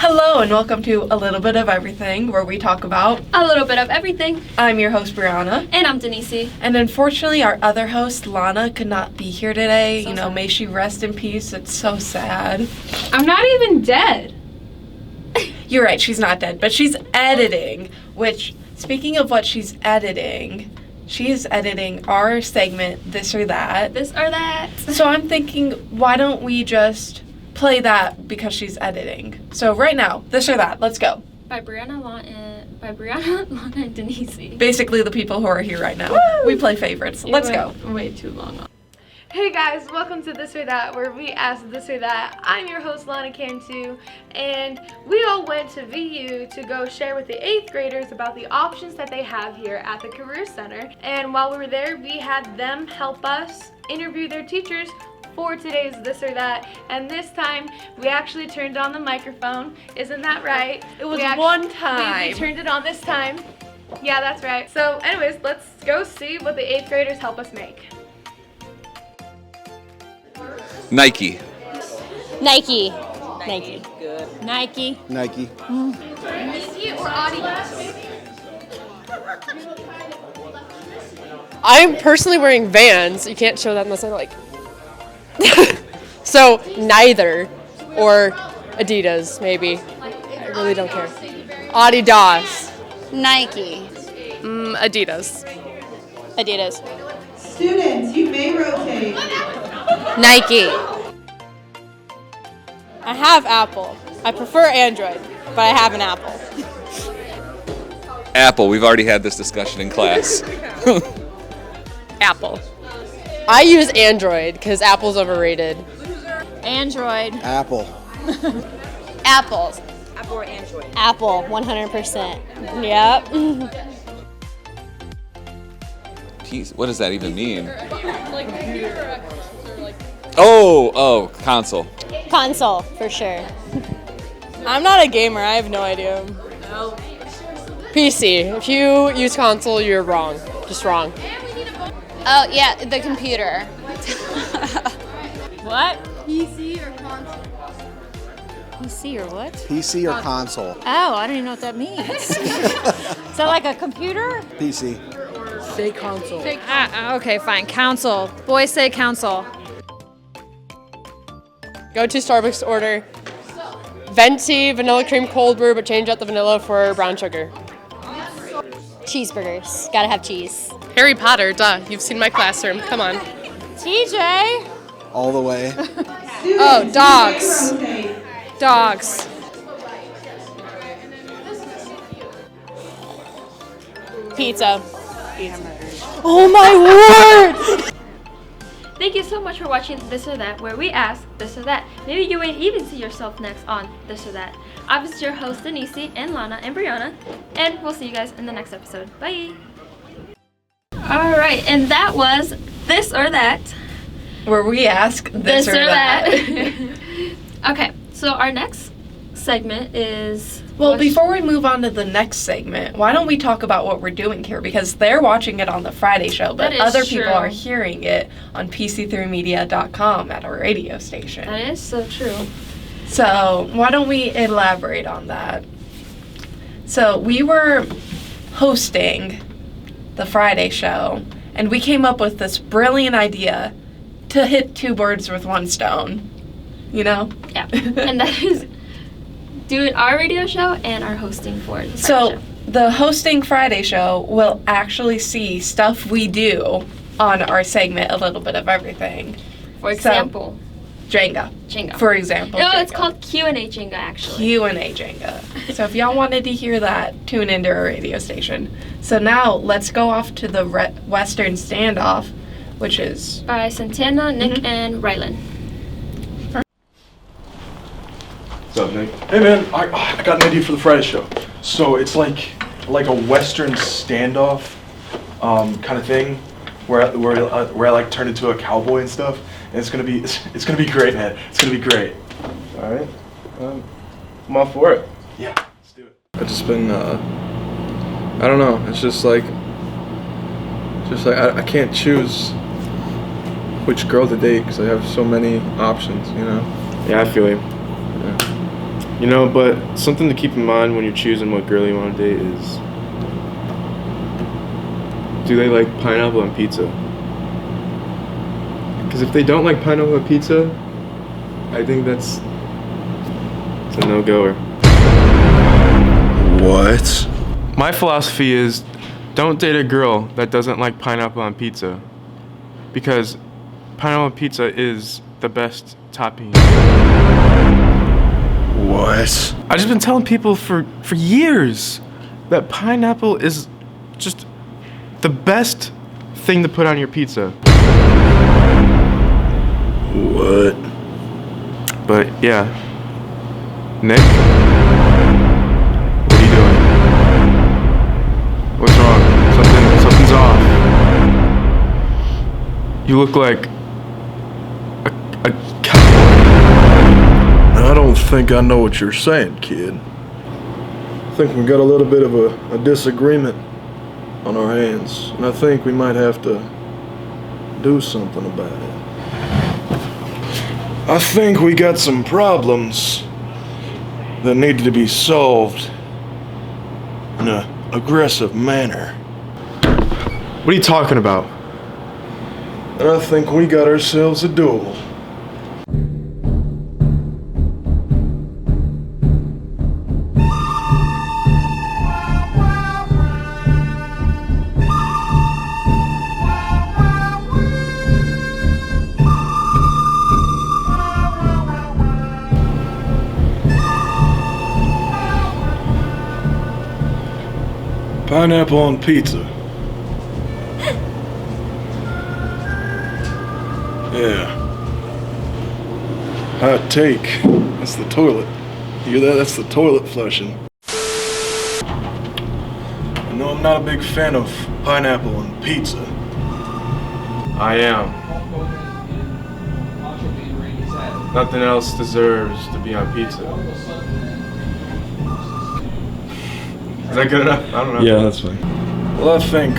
Hello and welcome to A Little Bit of Everything, where we talk about a little bit of everything. I'm your host, Brianna. And I'm Denise. And unfortunately, our other host, Lana, could not be here today. So sad. May she rest in peace. It's so sad. I'm not even dead. You're right, she's not dead, but she's editing, which, speaking of what she's editing, she is editing our segment, This or That. This or That. So I'm thinking, why don't we just play that because she's editing. So right now, This or That, let's go. By Brianna, Lana, and Denise. Basically the people who are here right now. Woo! We play favorites. Let's go. Way too long. Hey guys, welcome to This or That, where we ask this or that. I'm your host, Lana Cantu, and we all went to VU to go share with the 8th graders about the options that they have here at the Career Center. And while we were there, we had them help us interview their teachers for today's This or That, and this time we actually turned on the microphone. Isn't that right? It was one time. We turned it on this time. Yeah, that's right. So anyways, let's go see what the 8th graders help us make. Nike. Nike. Nike. Nike. Nike. Nike or Adidas? I'm personally wearing Vans. You can't show that unless I like. So neither, or Adidas maybe. I really don't care. Adidas. Nike. Adidas. Adidas. Students, you may rotate. Nike. I have Apple. I prefer Android, but I have an Apple. Apple. We've already had this discussion in class. Apple. I use Android because Apple's overrated. Android. Apple. Apples. Apple or Android? Apple, 100%. Yep. Jeez, what does that even mean? Oh, console. Console, for sure. I'm not a gamer. I have no idea. PC. If you use console, you're wrong. Just wrong. Oh, yeah, the computer. What? PC or console? PC or what? PC or console? Oh, I don't even know what that means. Is that like a computer? PC. Say console. Okay, fine. Council. Boys say council. Go to Starbucks, order venti vanilla cream cold brew, but change out the vanilla for brown sugar. Cheeseburgers. Gotta have cheese. Harry Potter, duh. You've seen my classroom. Come on. TJ. All the way. Oh, dogs. Dogs. Pizza. Oh my word! Thank you so much for watching This or That, where we ask this or that. Maybe you may even see yourself next on This or That. I was your host, Denise, and Lana, and Brianna, and we'll see you guys in the next episode. Bye! Alright, and that was This or That. Where we ask this or that. Okay, so our next segment is... Well, before we move on to the next segment, why don't we talk about what we're doing here? Because they're watching it on the Friday show, but That is other true. people are hearing it on PC3media.com at our radio station. That is so true. So why don't we elaborate on that? So we were hosting the Friday show, and we came up with this brilliant idea to hit two birds with one stone, you know? Yeah, and that is doing our radio show and our hosting for the So show. the hosting Friday show will actually see stuff we do on our segment, a little bit of everything. For example, Jenga, Jenga. for example. No, it's Jenga. called Q&A Jenga, actually. Q&A Jenga. So if y'all wanted to hear that, tune into our radio station. So now let's go off to the Western Standoff, which is... By Santana, Nick, and Rylan. What's up, Nick? Hey, man, I got an idea for the Friday show. So it's like a Western standoff kind of thing, where I like turn into a cowboy and stuff. And it's gonna be great, man. It's gonna be great. All right, I'm all for it. Yeah, let's do it. I've just been, I don't know. It's just like I can't choose which girl to date because I have so many options, you know. Yeah, I feel you. Yeah. You know, but something to keep in mind when you're choosing what girl you want to date is, do they like pineapple on pizza? Because if they don't like pineapple on pizza, I think it's a no-goer. What? My philosophy is, don't date a girl that doesn't like pineapple on pizza, because pineapple on pizza is the best topping. What? I've just been telling people for years that pineapple is just the best thing to put on your pizza. What? But yeah. Nick? What are you doing? What's wrong? Something's off. You look like a cowboy. I don't think I know what you're saying, kid. I think we got a little bit of a disagreement on our hands, and I think we might have to do something about it. I think we got some problems that need to be solved in an aggressive manner. What are you talking about? And I think we got ourselves a duel. Pineapple on pizza. Yeah. Hot take. That's the toilet. You hear that? That's the toilet flushing. I know I'm not a big fan of pineapple on pizza. I am. Nothing else deserves to be on pizza. Is that good enough? I don't know. Yeah, that's fine. Well, I think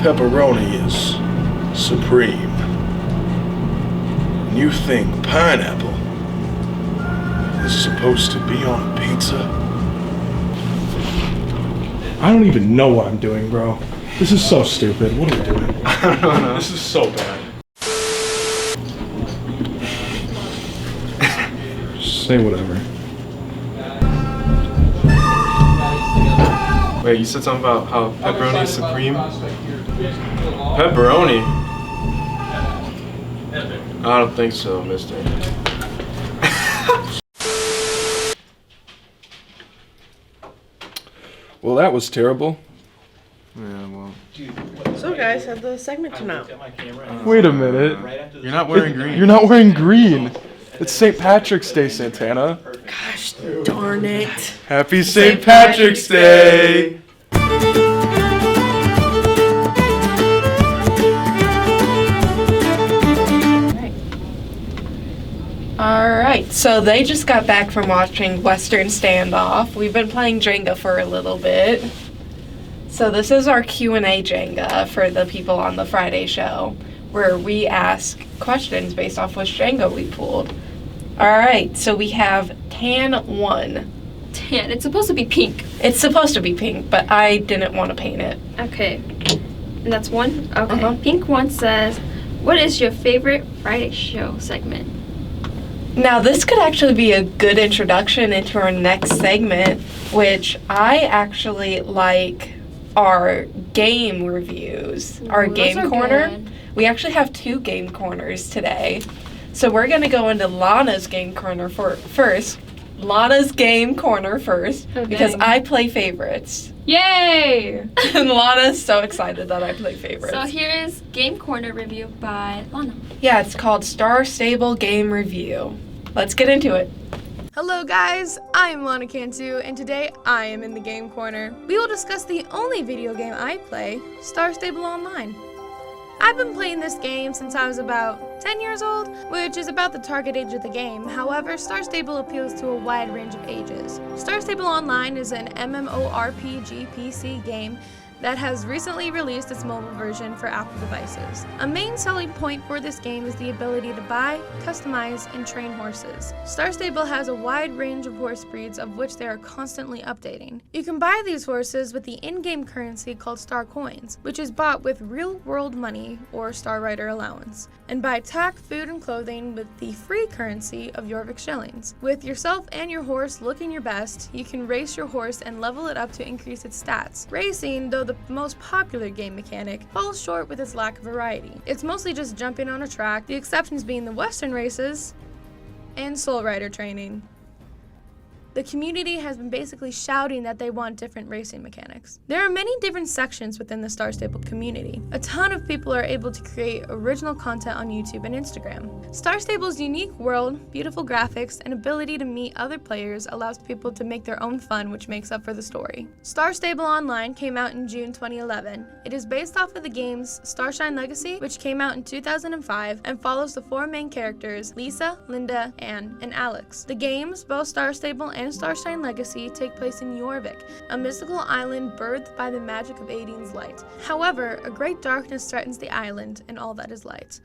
pepperoni is supreme. And you think pineapple is supposed to be on a pizza? I don't even know what I'm doing, bro. This is so stupid. What are we doing? I don't know. This is so bad. Say whatever. Wait, you said something about how pepperoni is supreme? Pepperoni? I don't think so, mister. Well, that was terrible. Yeah, well. So guys, have the segment to know. Wait a minute. You're not wearing green. You're not wearing green. It's St. Patrick's Day, Santana. Gosh darn it. Happy St. Patrick's Day! Alright, so they just got back from watching Western Standoff. We've been playing Jenga for a little bit. So this is our Q&A Jenga for the people on the Friday show, where we ask questions based off which Jenga we pulled. Alright, so we have Tan 1. Tan, it's supposed to be pink. It's supposed to be pink, but I didn't want to paint it. Okay. And that's 1? Okay. Uh-huh. Pink 1 says, what is your favorite Friday show segment? Now, this could actually be a good introduction into our next segment, which I actually like our game reviews, our game corner. Good. We actually have 2 game corners today. So we're going to go into Lana's game corner first. Lana's game corner first, because I play favorites. Yay! And Lana's so excited that I play favorites. So here is Game Corner review by Lana. Yeah, it's called Star Stable Game Review. Let's get into it. Hello guys, I am Lana Cantu, and today I am in the game corner. We will discuss the only video game I play, Star Stable Online. I've been playing this game since I was about 10 years old, which is about the target age of the game. However, Star Stable appeals to a wide range of ages. Star Stable Online is an MMORPG PC game that has recently released its mobile version for Apple devices. A main selling point for this game is the ability to buy, customize, and train horses. Star Stable has a wide range of horse breeds, of which they are constantly updating. You can buy these horses with the in-game currency called Star Coins, which is bought with real-world money or Star Rider allowance, and buy tack, food, and clothing with the free currency of Jorvik shillings. With yourself and your horse looking your best, you can race your horse and level it up to increase its stats. Racing, though the most popular game mechanic, falls short with its lack of variety. It's mostly just jumping on a track, the exceptions being the Western races and Soul Rider training. The community has been basically shouting that they want different racing mechanics. There are many different sections within the Star Stable community. A ton of people are able to create original content on YouTube and Instagram. Star Stable's unique world, beautiful graphics, and ability to meet other players allows people to make their own fun, which makes up for the story. Star Stable Online came out in June 2011. It is based off of the game's Starshine Legacy, which came out in 2005 and follows the 4 main characters, Lisa, Linda, Anne, and Alex. The games, both Star Stable and Starshine Legacy, take place in Jorvik, a mystical island birthed by the magic of Aideen's light. However, a great darkness threatens the island and all that is light.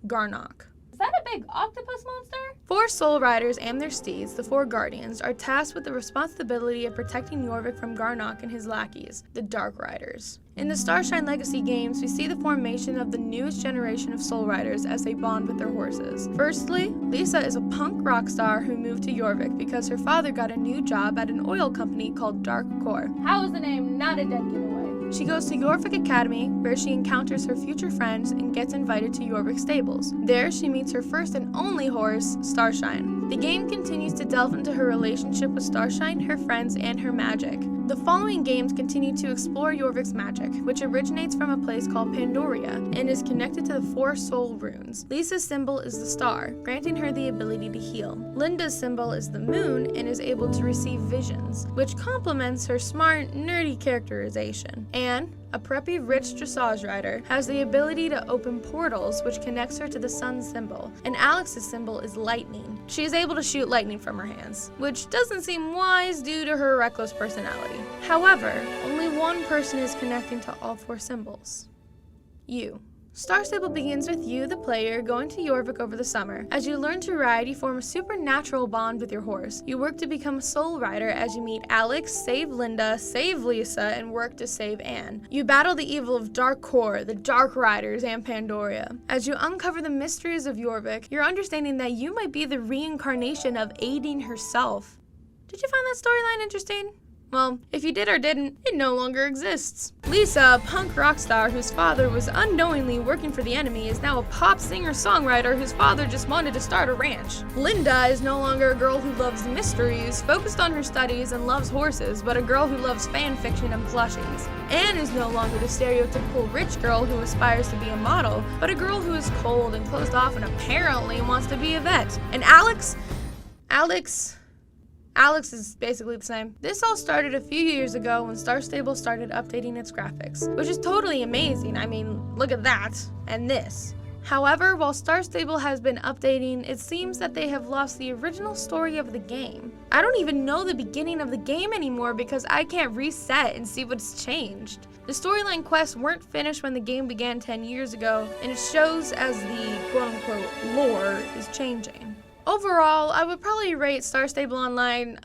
Garnock. Is that a big octopus monster? 4 Soul Riders and their steeds, the 4 Guardians, are tasked with the responsibility of protecting Jorvik from Garnock and his lackeys, the Dark Riders. In the Starshine Legacy games, we see the formation of the newest generation of Soul Riders as they bond with their horses. Firstly, Lisa is a punk rock star who moved to Jorvik because her father got a new job at an oil company called Dark Core. How is the name not a dead giveaway? She goes to Jorvik Academy, where she encounters her future friends and gets invited to Jorvik Stables. There, she meets her first and only horse, Starshine. The game continues to delve into her relationship with Starshine, her friends, and her magic. The following games continue to explore Jorvik's magic, which originates from a place called Pandoria and is connected to the 4 soul runes. Lisa's symbol is the star, granting her the ability to heal. Linda's symbol is the moon and is able to receive visions, which complements her smart, nerdy characterization. Anne, a preppy, rich dressage rider, has the ability to open portals, which connects her to the sun symbol, and Alex's symbol is lightning. She is able to shoot lightning from her hands, which doesn't seem wise due to her reckless personality. However, only one person is connecting to all 4 symbols. You. Star Stable begins with you, the player, going to Jorvik over the summer. As you learn to ride, you form a supernatural bond with your horse. You work to become a soul rider as you meet Alex, save Linda, save Lisa, and work to save Anne. You battle the evil of Dark Core, the Dark Riders, and Pandoria. As you uncover the mysteries of Jorvik, you're understanding that you might be the reincarnation of Aideen herself. Did you find that storyline interesting? Well, if you did or didn't, it no longer exists. Lisa, a punk rock star whose father was unknowingly working for the enemy, is now a pop singer-songwriter whose father just wanted to start a ranch. Linda is no longer a girl who loves mysteries, focused on her studies, and loves horses, but a girl who loves fan fiction and plushies. Anne is no longer the stereotypical rich girl who aspires to be a model, but a girl who is cold and closed off and apparently wants to be a vet. And Alex is basically the same. This all started a few years ago when Star Stable started updating its graphics, which is totally amazing. I mean, look at that, and this. However, while Star Stable has been updating, it seems that they have lost the original story of the game. I don't even know the beginning of the game anymore because I can't reset and see what's changed. The storyline quests weren't finished when the game began 10 years ago, and it shows as the quote-unquote lore is changing. Overall, I would probably rate Star Stable Online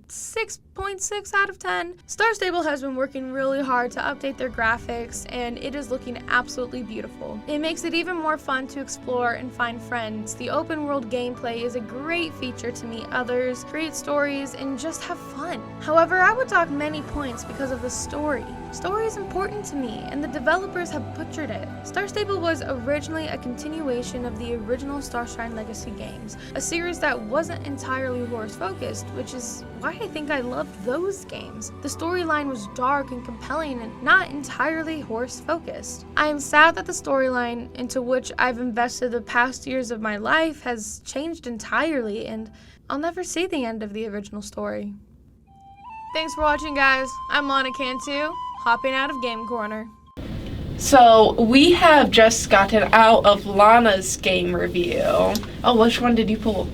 6 8.6 out of 10. Star Stable has been working really hard to update their graphics, and it is looking absolutely beautiful. It makes it even more fun to explore and find friends. The open world gameplay is a great feature to meet others, create stories, and just have fun. However, I would dock many points because of the story. Story is important to me, and the developers have butchered it. Star Stable was originally a continuation of the original Starshine Legacy games, a series that wasn't entirely horse-focused, which is why I think I loved those games. The storyline was dark and compelling and not entirely horse-focused. I am sad that the storyline into which I've invested the past years of my life has changed entirely, and I'll never see the end of the original story. Thanks for watching, guys. I'm Lana Cantu, hopping out of Game Corner. So we have just gotten out of Lana's game review. Oh, which one did you pull?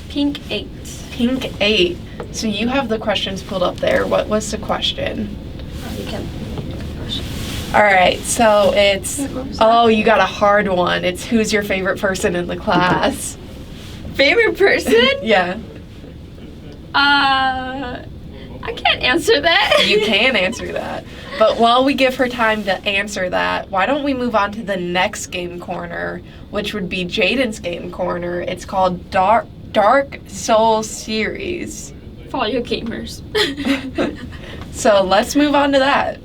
Pink 8. Pink 8. So you have the questions pulled up there. What was the question? Oh, you can. Alright, so it's, oh, you got a hard one. It's who's your favorite person in the class? Favorite person? Yeah. I can't answer that. You can answer that. But while we give her time to answer that, why don't we move on to the next game corner, which would be Jaden's game corner. It's called Dark Souls series. For all you gamers. So let's move on to that.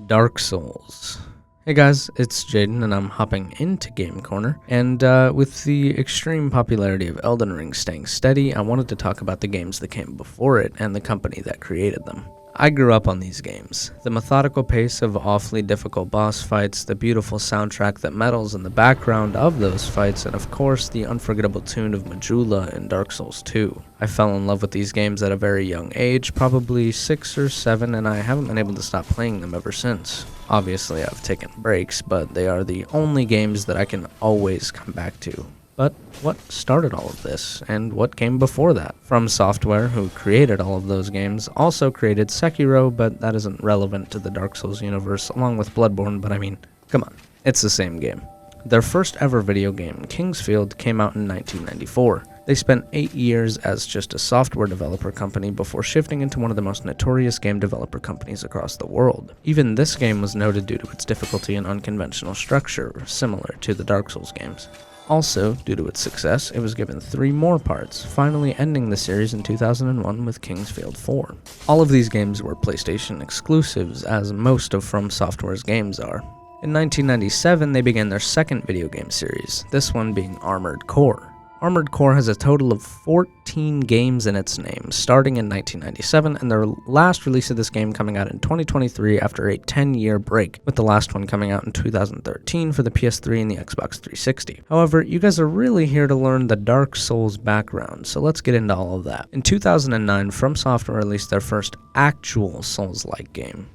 Dark Souls. Hey guys, it's Jaden and I'm hopping into Game Corner, and with the extreme popularity of Elden Ring staying steady, I wanted to talk about the games that came before it and the company that created them. I grew up on these games. The methodical pace of awfully difficult boss fights, the beautiful soundtrack that meddles in the background of those fights, and of course the unforgettable tune of Majula in Dark Souls 2. I fell in love with these games at a very young age, probably 6 or 7, and I haven't been able to stop playing them ever since. Obviously I've taken breaks, but they are the only games that I can always come back to. But what started all of this, and what came before that? From Software, who created all of those games, also created Sekiro, but that isn't relevant to the Dark Souls universe, along with Bloodborne, but I mean, come on, it's the same game. Their first ever video game, Kingsfield, came out in 1994. They spent 8 years as just a software developer company before shifting into one of the most notorious game developer companies across the world. Even this game was noted due to its difficulty and unconventional structure, similar to the Dark Souls games. Also, due to its success, it was given 3 more parts, finally ending the series in 2001 with Kingsfield 4. All of these games were PlayStation exclusives, as most of From Software's games are. In 1997, they began their second video game series, this one being Armored Core. Armored Core has a total of 14 games in its name, starting in 1997, and their last release of this game coming out in 2023 after a 10-year break, with the last one coming out in 2013 for the PS3 and the Xbox 360. However, you guys are really here to learn the Dark Souls background, so let's get into all of that. In 2009, From Software released their first actual Souls-like game,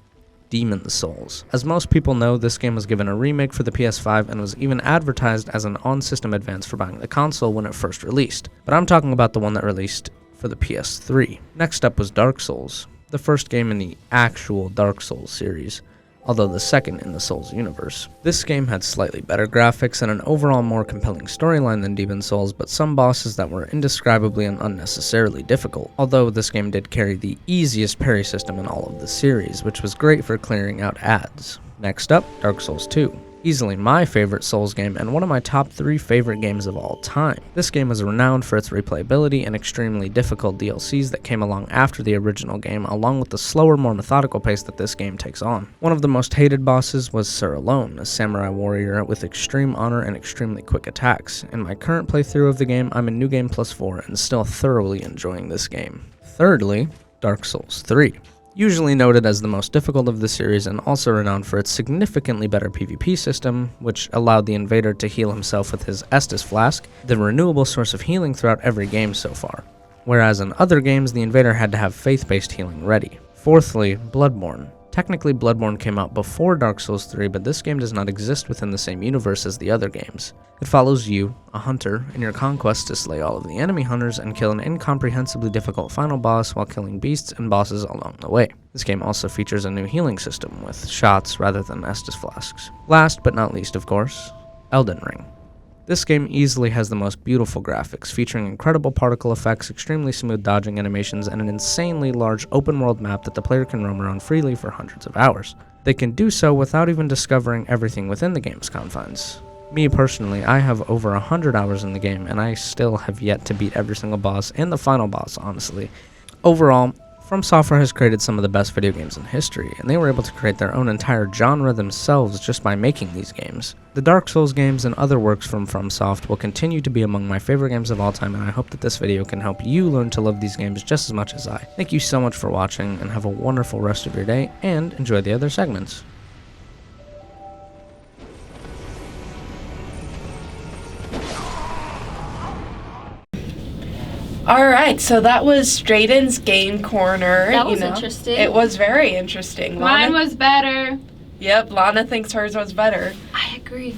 Demon's Souls. As most people know, this game was given a remake for the PS5 and was even advertised as an on-system advance for buying the console when it first released. But I'm talking about the one that released for the PS3. Next up was Dark Souls, the first game in the actual Dark Souls series, although the second in the Souls universe. This game had slightly better graphics and an overall more compelling storyline than Demon's Souls, but some bosses that were indescribably and unnecessarily difficult, although this game did carry the easiest parry system in all of the series, which was great for clearing out ads. Next up, Dark Souls 2. Easily my favorite Souls game and one of my top 3 favorite games of all time. This game was renowned for its replayability and extremely difficult DLCs that came along after the original game, along with the slower, more methodical pace that this game takes on. One of the most hated bosses was Sir Alone, a samurai warrior with extreme honor and extremely quick attacks. In my current playthrough of the game, I'm in New Game Plus 4 and still thoroughly enjoying this game. Thirdly, Dark Souls 3. Usually noted as the most difficult of the series and also renowned for its significantly better PvP system, which allowed the invader to heal himself with his Estus Flask, the renewable source of healing throughout every game so far, whereas in other games the invader had to have faith-based healing ready. Fourthly, Bloodborne. Technically, Bloodborne came out before Dark Souls 3, but this game does not exist within the same universe as the other games. It follows you, a hunter, in your conquest to slay all of the enemy hunters and kill an incomprehensibly difficult final boss while killing beasts and bosses along the way. This game also features a new healing system, with shots rather than Estus Flasks. Last but not least, of course, Elden Ring. This game easily has the most beautiful graphics, featuring incredible particle effects, extremely smooth dodging animations, and an insanely large open-world map that the player can roam around freely for hundreds of hours. They can do so without even discovering everything within the game's confines. Me personally, I have over 100 hours in the game, and I still have yet to beat every single boss and the final boss, honestly. Overall, From Software has created some of the best video games in history, and they were able to create their own entire genre themselves just by making these games. The Dark Souls games and other works from FromSoft will continue to be among my favorite games of all time, and I hope that this video can help you learn to love these games just as much as I. Thank you so much for watching, and have a wonderful rest of your day, and enjoy the other segments. All right, so that was Drayden's Game Corner. That was interesting. It was very interesting. Mine was better. Yep, Lana thinks hers was better. I agree.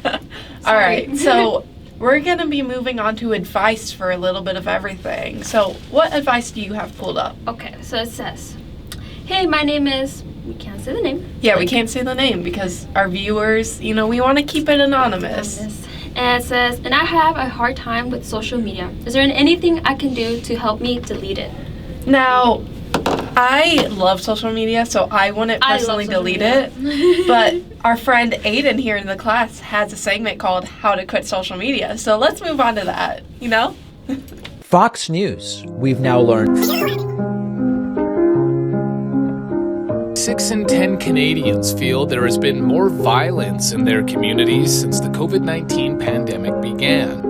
All right, so we're going to be moving on to advice for a little bit of everything. So what advice do you have pulled up? Okay, so it says, hey, my name is... We can't say the name. Yeah, we can't say the name because our viewers, we want to keep it anonymous. And it says, and I have a hard time with social media. Is there anything I can do to help me delete it? Now, I love social media, so I wouldn't personally delete it. But our friend Aiden here in the class has a segment called How to Quit Social Media. So let's move on to that, Fox News. We've now learned 6 in 10 Canadians feel there has been more violence in their communities since the COVID-19 pandemic began.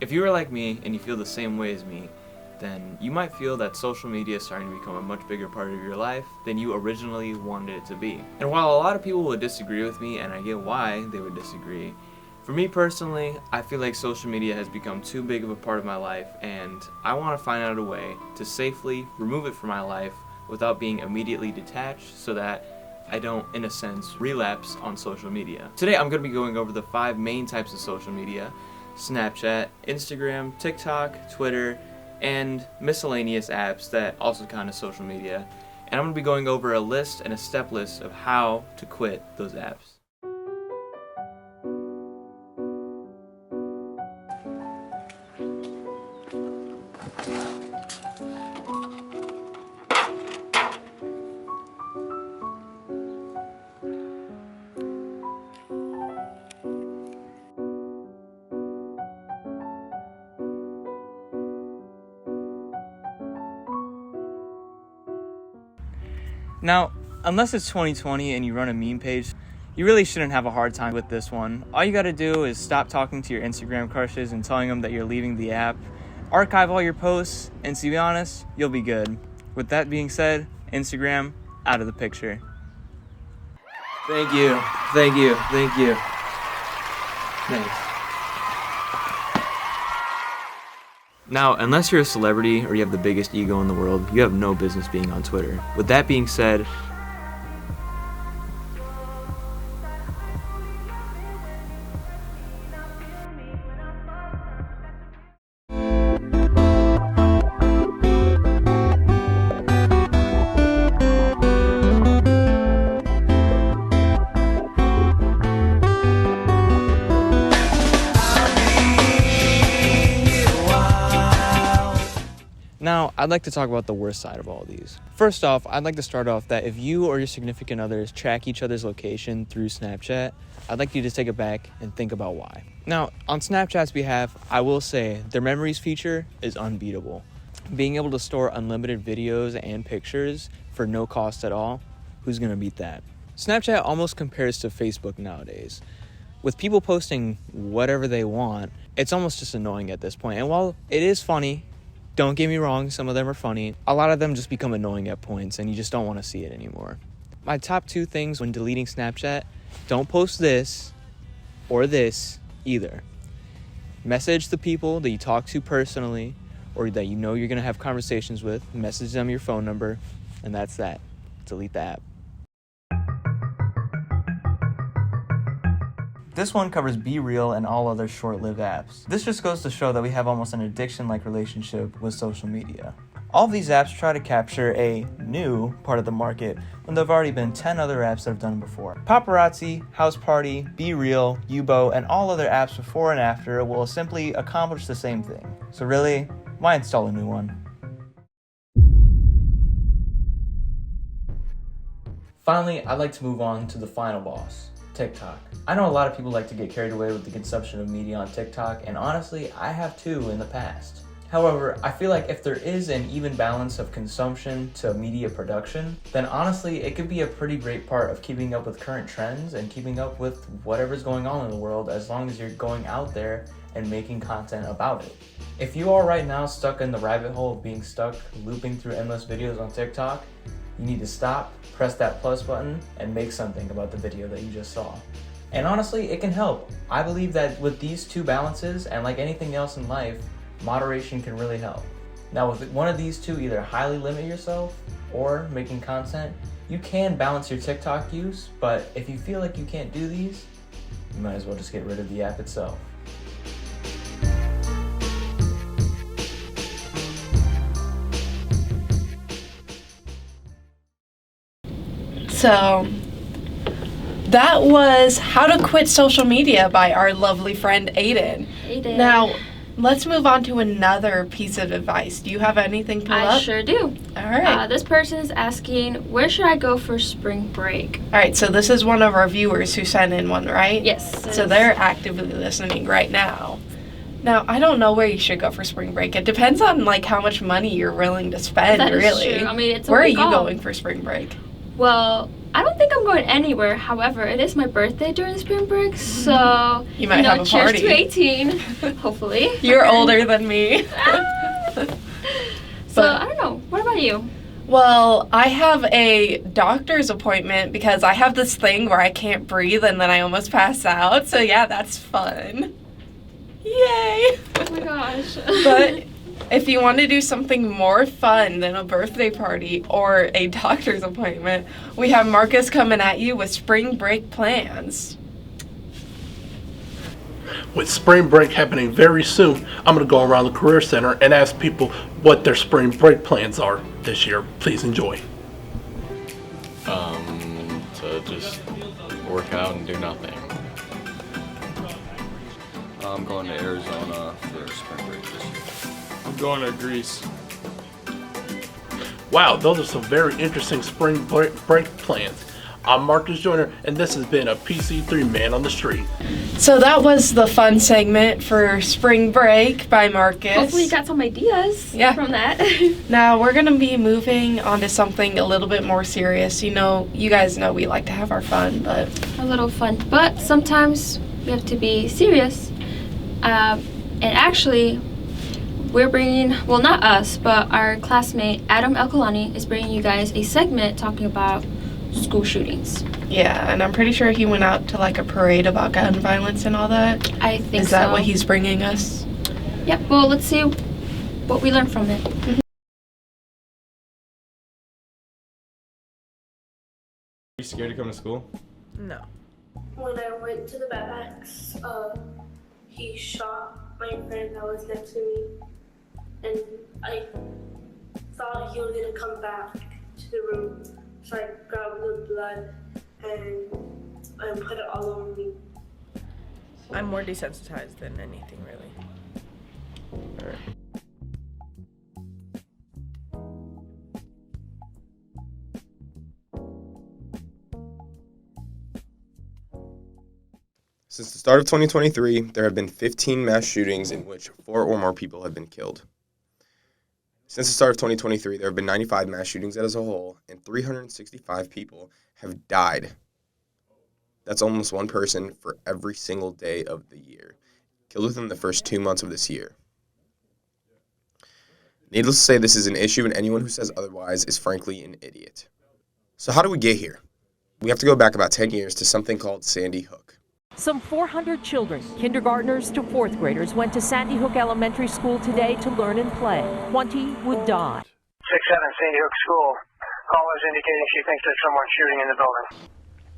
If you are like me and you feel the same way as me, then you might feel that social media is starting to become a much bigger part of your life than you originally wanted it to be. And while a lot of people would disagree with me, and I get why they would disagree, for me personally, I feel like social media has become too big of a part of my life, and I want to find out a way to safely remove it from my life without being immediately detached so that I don't, in a sense, relapse on social media. Today I'm going to be going over the 5 main types of social media: Snapchat, Instagram, TikTok, Twitter, and miscellaneous apps that also count as social media. And I'm going to be going over a list and a step list of how to quit those apps. Now, unless it's 2020 and you run a meme page, you really shouldn't have a hard time with this one. All you gotta do is stop talking to your Instagram crushes and telling them that you're leaving the app, archive all your posts, and to be honest, you'll be good. With that being said, Instagram, out of the picture. Thank you, thank you, thank you. Thanks. Now, unless you're a celebrity or you have the biggest ego in the world, you have no business being on Twitter. With that being said, now, I'd like to talk about the worst side of all of these. First off, I'd like to start off that if you or your significant others track each other's location through Snapchat, I'd like you to take it back and think about why. Now, on Snapchat's behalf, I will say their memories feature is unbeatable. Being able to store unlimited videos and pictures for no cost at all, who's gonna beat that? Snapchat almost compares to Facebook nowadays. With people posting whatever they want, it's almost just annoying at this point. And while it is funny, don't get me wrong, some of them are funny, a lot of them just become annoying at points and you just don't want to see it anymore. my top 2 things when deleting Snapchat: don't post this or this either. Message the people that you talk to personally or that you know you're going to have conversations with. Message them your phone number, and that's that. Delete the app. This one covers Be Real and all other short-lived apps. This just goes to show that we have almost an addiction-like relationship with social media. All of these apps try to capture a new part of the market when there have already been 10 other apps that have done it before. Paparazzi, House Party, Be Real, Yubo, and all other apps before and after will simply accomplish the same thing. So really, why install a new one? Finally, I'd like to move on to the final boss, TikTok. I know a lot of people like to get carried away with the consumption of media on TikTok, and honestly, I have too in the past. However, I feel like if there is an even balance of consumption to media production, then honestly, it could be a pretty great part of keeping up with current trends and keeping up with whatever's going on in the world, as long as you're going out there and making content about it. If you are right now stuck in the rabbit hole of being stuck looping through endless videos on TikTok, you need to stop, press that plus button, and make something about the video that you just saw. And honestly, it can help. I believe that with these two balances, and like anything else in life, moderation can really help. Now with one of these two, either highly limit yourself or making content, you can balance your TikTok use, but if you feel like you can't do these, you might as well just get rid of the app itself. So that was How to Quit Social Media by our lovely friend Aiden. Now, let's move on to another piece of advice. Do you have anything pulled up? I sure do. All right. This person is asking, where should I go for spring break? All right, so this is one of our viewers who sent in one, right? Yes. So they're actively listening right now. Now, I don't know where you should go for spring break. It depends on like how much money you're willing to spend, That is really. true. I mean, it's a Where are week you off. going for spring break? Well, I don't think I'm going anywhere. However, it is my birthday during the spring break, so You might have a cheers party. to 18, hopefully. You're older than me. So I don't know. What about you? Well, I have a doctor's appointment because I have this thing where I can't breathe and then I almost pass out. So yeah, that's fun. Yay! Oh my gosh. But if you want to do something more fun than a birthday party or a doctor's appointment, we have Marcus coming at you with spring break plans. With spring break happening very soon, I'm going to go around the Career Center and ask people what their spring break plans are this year. Please enjoy. To just work out and do nothing. I'm going to Arizona for spring break this year. I'm going to Greece. Wow, those are some very interesting spring break plans. I'm Marcus Joyner, and this has been a PC3 Man on the Street. So that was the fun segment for spring break by Marcus. Hopefully you got some ideas from that. Now we're going to be moving on to something a little bit more serious. You know, you guys know we like to have our fun, but... A little fun. But sometimes we have to be serious. And actually, we're bringing, well, not us, but our classmate Adam Elkalani is bringing you guys a segment talking about school shootings. Yeah, and I'm pretty sure he went out to like a parade about gun violence and all that. I think so. Is that what he's bringing us? Yep, well, let's see what we learned from it. Are you scared to come to school? No. When I went to the backpacks, he shot my friend that was next to me, and I thought he was gonna come back to the room, so I grabbed the blood and put it all over me. I'm more desensitized than anything, really. Alright. Since the start of 2023, there have been 15 mass shootings in which 4 or more people have been killed. Since the start of 2023, there have been 95 mass shootings as a whole, and 365 people have died. That's almost one person for every single day of the year, killed within the first 2 months of this year. Needless to say, this is an issue, and anyone who says otherwise is frankly an idiot. So how do we get here? We have to go back about 10 years to something called Sandy Hook. Some 400 children, kindergartners to fourth graders, went to Sandy Hook Elementary School today to learn and play. 20 would die. 6-7 Sandy Hook School. Callers indicating she thinks there's someone shooting in the building.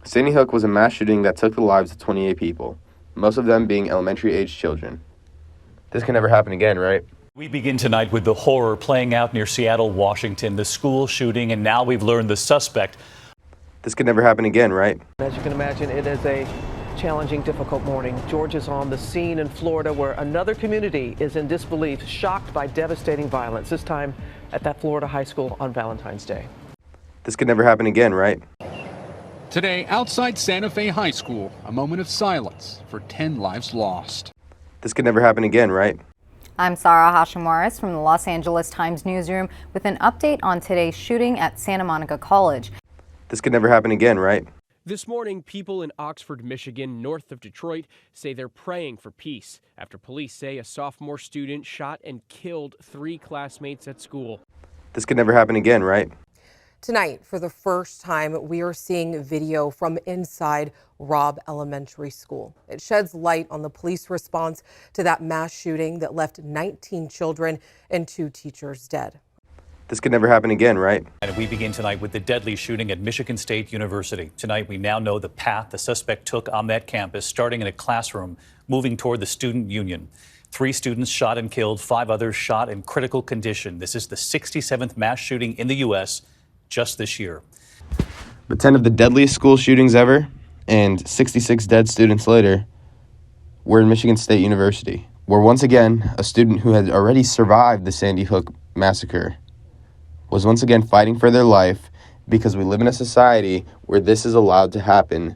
Sandy Hook was a mass shooting that took the lives of 28 people, most of them being elementary-aged children. This can never happen again, right? We begin tonight with the horror playing out near Seattle, Washington, the school shooting, and now we've learned the suspect. This could never happen again, right? As you can imagine, it is a challenging, difficult morning. George is on the scene in Florida where another community is in disbelief, shocked by devastating violence, this time at that Florida high school on Valentine's Day. This could never happen again, right? Today, outside Santa Fe High School, a moment of silence for 10 lives lost. This could never happen again, right? I'm Sarah Hashimoris from the Los Angeles Times newsroom with an update on today's shooting at Santa Monica College. This could never happen again, right? This morning, people in Oxford, Michigan, north of Detroit, say they're praying for peace after police say a sophomore student shot and killed 3 classmates at school. This could never happen again, right? Tonight, for the first time, we are seeing video from inside Robb Elementary School. It sheds light on the police response to that mass shooting that left 19 children and 2 teachers dead. This could never happen again, right? And we begin tonight with the deadly shooting at Michigan State University. Tonight, we now know the path the suspect took on that campus, starting in a classroom, moving toward the student union. 3 students shot and killed, 5 others shot in critical condition. This is the 67th mass shooting in the U.S. just this year. But 10 of the deadliest school shootings ever and 66 dead students later were in Michigan State University, where once again, a student who had already survived the Sandy Hook massacre was once again fighting for their life because we live in a society where this is allowed to happen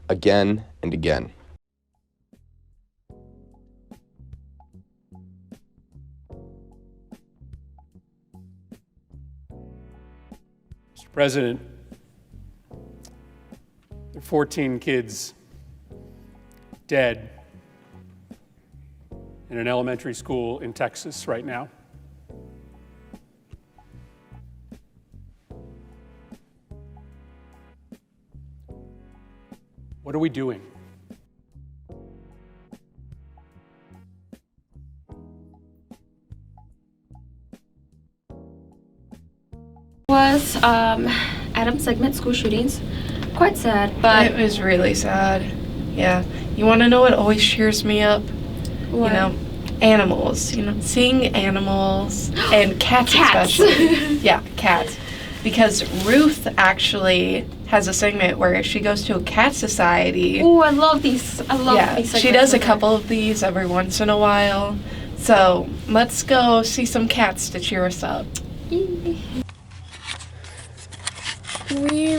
again and again. Mr. President, there are 14 kids dead in an elementary school in Texas right now. What are we doing? Was Adam's segment, school shootings. Quite sad, but it was really sad. Yeah. You want to know what always cheers me up? What? You know, animals. You know, seeing animals and cats. Especially. Yeah, cats. Because Ruth actually has a segment where she goes to a cat society. Oh, I love these. I love these segments. She does a couple of these every once in a while. So let's go see some cats to cheer us up. We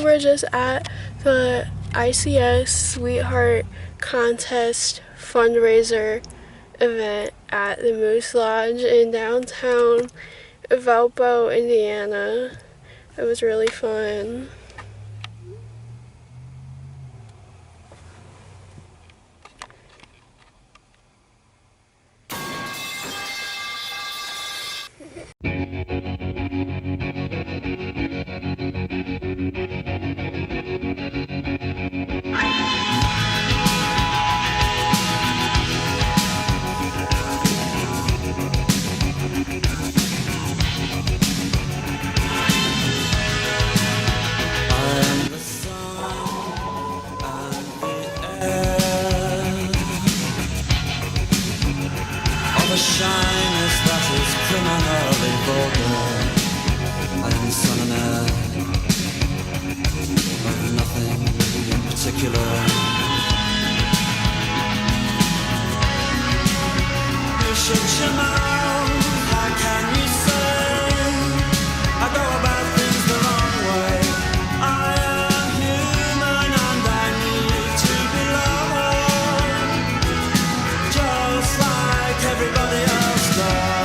were just at the ICS Sweetheart Contest fundraiser event at the Moose Lodge in downtown Valpo, Indiana. It was really fun. shyness that is criminally vulgar. I am son and heir of nothing in particular. You shut your mouth, how can you say I go about things the wrong way? I am human and I need to be loved, just like everybody else does.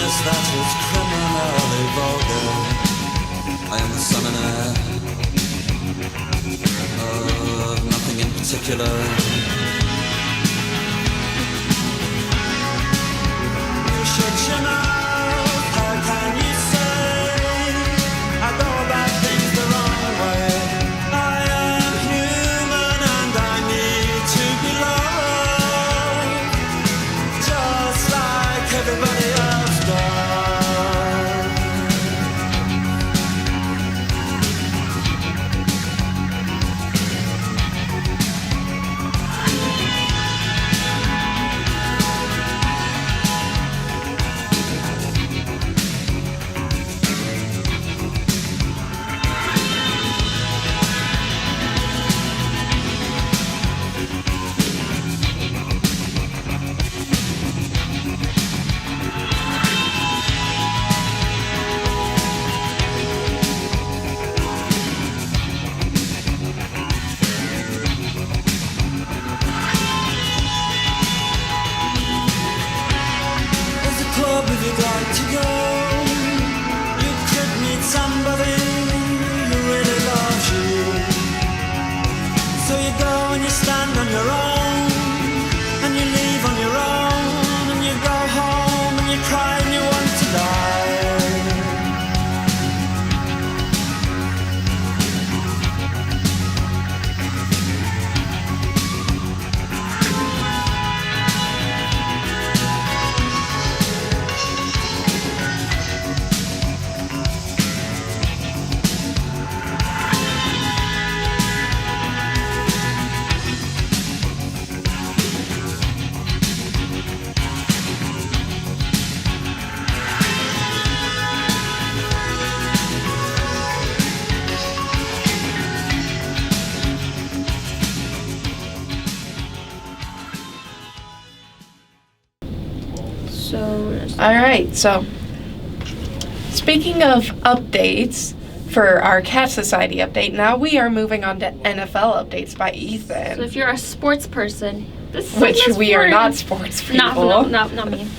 just that it's criminally vulgar. I am the son and heir of nothing in particular. You should know, how can you say I go about things the wrong way? I am human and I need to be loved, just like everybody else does. If you'd like to go, you could meet somebody who really loves you. So you go and you stand on your own, and you leave on your own, and you go home and you cry and you want to die. All right, so speaking of updates for our Cat Society update, now we are moving on to NFL updates by Ethan. So if you're a sports person, this is which we are not sports people. No, not me.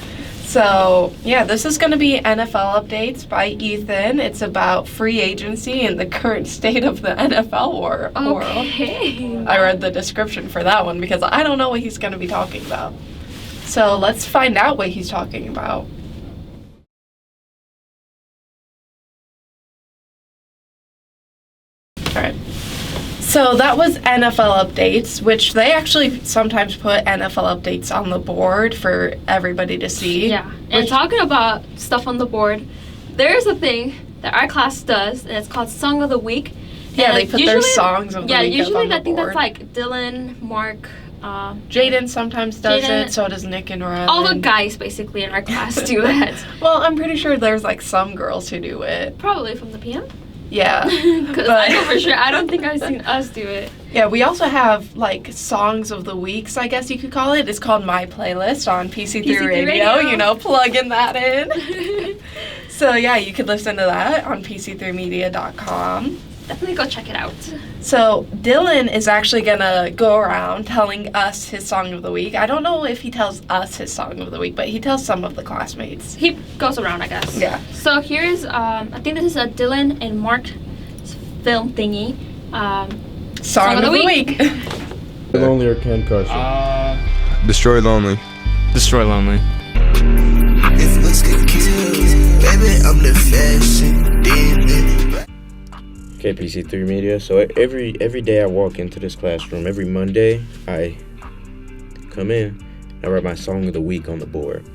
So, yeah, this is going to be NFL updates by Ethan. It's about free agency and the current state of the NFL world. Okay. I read the description for that one because I don't know what he's going to be talking about. So let's find out what he's talking about. Alright. So that was NFL updates, which they actually sometimes put NFL updates on the board for everybody to see. Yeah. And talking about stuff on the board, there's a thing that our class does, and it's called Song of the Week. Yeah, they put their songs of the week up on the board. Yeah, usually I think that's like Dylan, Mark, Jaden sometimes does it, so does Nick and Ryan. all the guys basically in our class do that. Well, I'm pretty sure there's like some girls who do it. Probably from the PM. Yeah. Because I know for sure, I don't think I've seen us do it. Yeah, we also have like songs of the weeks, I guess you could call it. It's called My Playlist on PC3 Radio. You know, plugging that in. So yeah, you could listen to that on PC3media.com. Definitely go check it out. So Dylan is actually gonna go around telling us his song of the week. I don't know if he tells us his song of the week, but he tells some of the classmates. He goes around, I guess. Yeah. So here's, I think this is a Dylan and Mark film thingy. Song of the week. Lonely or Ken Carson? Destroy Lonely. Destroy Lonely. If looks could kill, baby, I'm the fashion demon. Okay, PC3 Media. So every day I walk into this classroom, every Monday I come in, I write my song of the week on the board.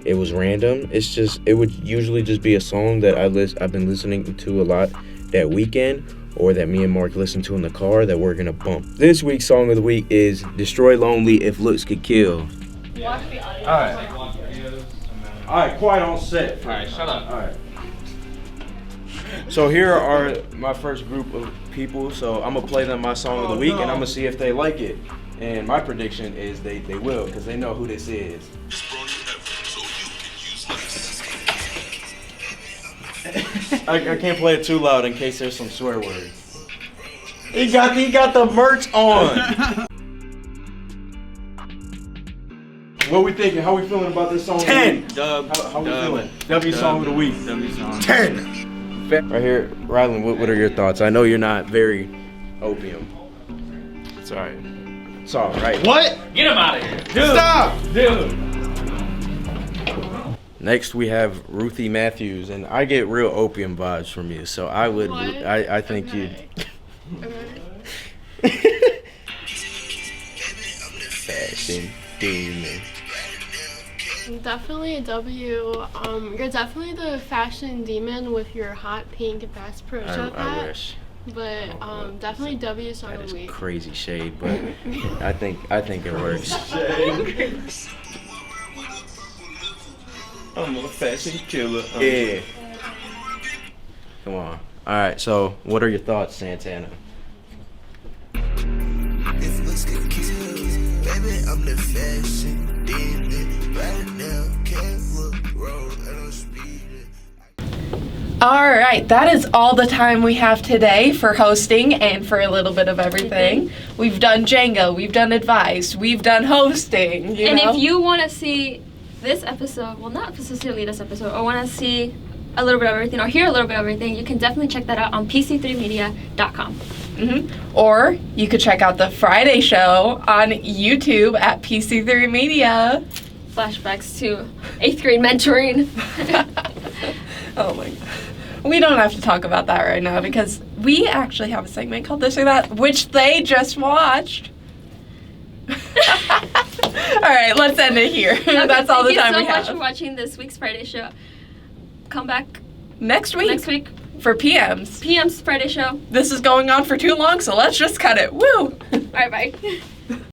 It was random. It would usually just be a song that I've been listening to a lot that weekend, or that me and Mark listen to in the car that we're gonna bump. This week's song of the week is Destroy Lonely, If Looks Could Kill. Alright, quiet on set. Alright, shut up. Alright. So here are my first group of people. So I'm gonna play them my song of the week, and I'm gonna see if they like it. And my prediction is they will, because they know who this is. I can't play it too loud in case there's some swear words. He got the merch on. What we thinking? How we feeling about this song? 10. Dub. How we feeling? W song of the week. W song. 10. Right here, Rylan. What are your thoughts? I know you're not very opium. It's alright. It's all right. What? Get him out of here. Dude. Stop. Dude. Next we have Ruthie Matthews, and I get real opium vibes from you, so I would. I think you'd. Fashion demon. Definitely a W. You're definitely the fashion demon with your hot pink Bass Pro Shop I hat. wish. But definitely W song That of is the week. crazy shade, but I think it works. I'm a fashion killer. Yeah. Come on. All right. So, what are your thoughts, Santana? If looks could kill, baby, I'm the fashion demon. Right now, can't look road, I don't speed it. All right, that is all the time we have today for hosting and for a little bit of everything. We've done Django, we've done Advice, we've done hosting. You know? If you want to see this episode, well, not necessarily this episode, or want to see a little bit of everything or hear a little bit of everything, you can definitely check that out on PC3media.com. Or you could check out the Friday show on YouTube at PC3 Media. Flashbacks to 8th grade mentoring. Oh my god. We don't have to talk about that right now because we actually have a segment called This or That, which they just watched. All right, let's end it here. Okay, That's all the time we Thank you so have. much for watching this week's Friday show. Come back Next week for PMs. PM's Friday show. This is going on for too long, so let's just cut it. Woo! All right, bye.